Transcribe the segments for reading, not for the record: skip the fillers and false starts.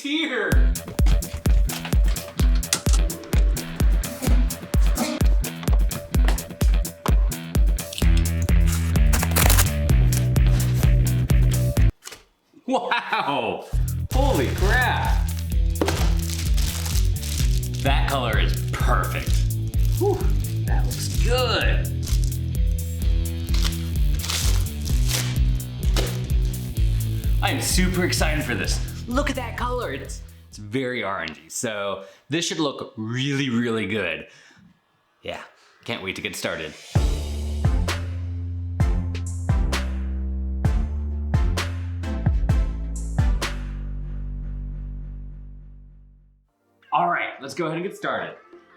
It's here! Wow! Holy crap! That color is perfect. Whew, that looks good. I am super excited for this. Look at that color. It's very orangey. So this should look really, really good. Yeah, can't wait to get started. All right, let's go ahead and get started.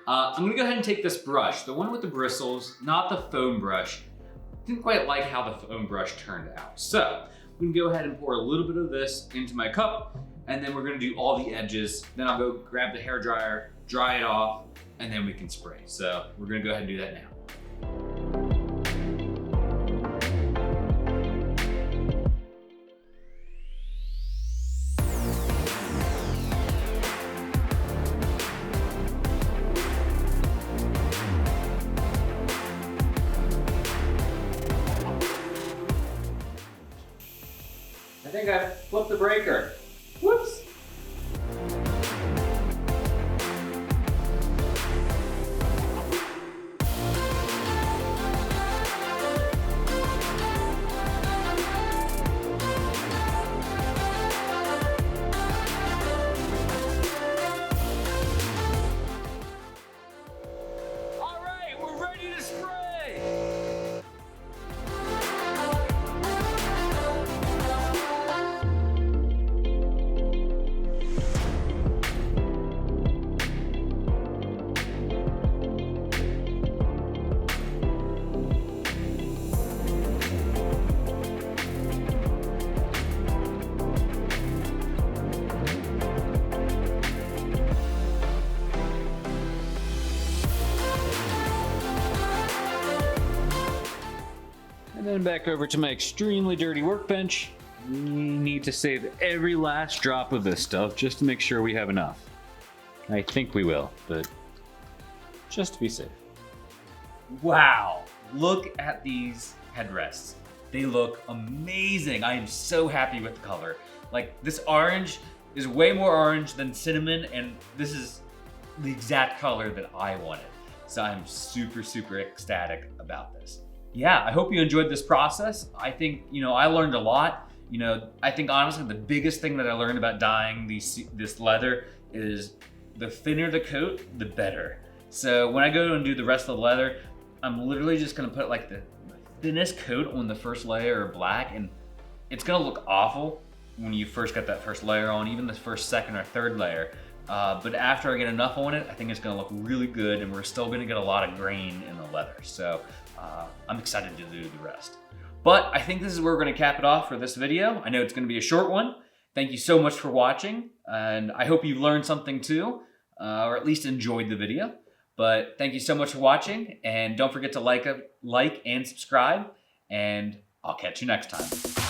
I'm gonna go ahead and take this brush, the one with the bristles, not the foam brush. Didn't quite like how the foam brush turned out. So we can go ahead and pour a little bit of this into my cup, and then we're gonna do all the edges. Then I'll go grab the hair dryer, dry it off, and then we can spray. So we're gonna go ahead and do that now. I think I flipped the breaker. Whoops. All right, we're ready to spray. And then back over to my extremely dirty workbench. We need to save every last drop of this stuff just to make sure we have enough. I think we will, but just to be safe. Wow, look at these headrests. They look amazing. I am so happy with the color. Like, this orange is way more orange than cinnamon, and this is the exact color that I wanted. So I'm super, super ecstatic about this. Yeah, I hope you enjoyed this process. I think, I learned a lot. I think honestly the biggest thing that I learned about dyeing this leather is the thinner the coat, the better. So when I go and do the rest of the leather, I'm literally just gonna put like the thinnest coat on the first layer of black, and it's gonna look awful when you first get that first layer on, even the first, second, or third layer. But after I get enough on it, I think it's gonna look really good, and we're still gonna get a lot of grain in the leather. So I'm excited to do the rest. But I think this is where we're gonna cap it off for this video. I know it's gonna be a short one. Thank you so much for watching, and I hope you've learned something too, or at least enjoyed the video. But thank you so much for watching, and don't forget to like and subscribe, and I'll catch you next time.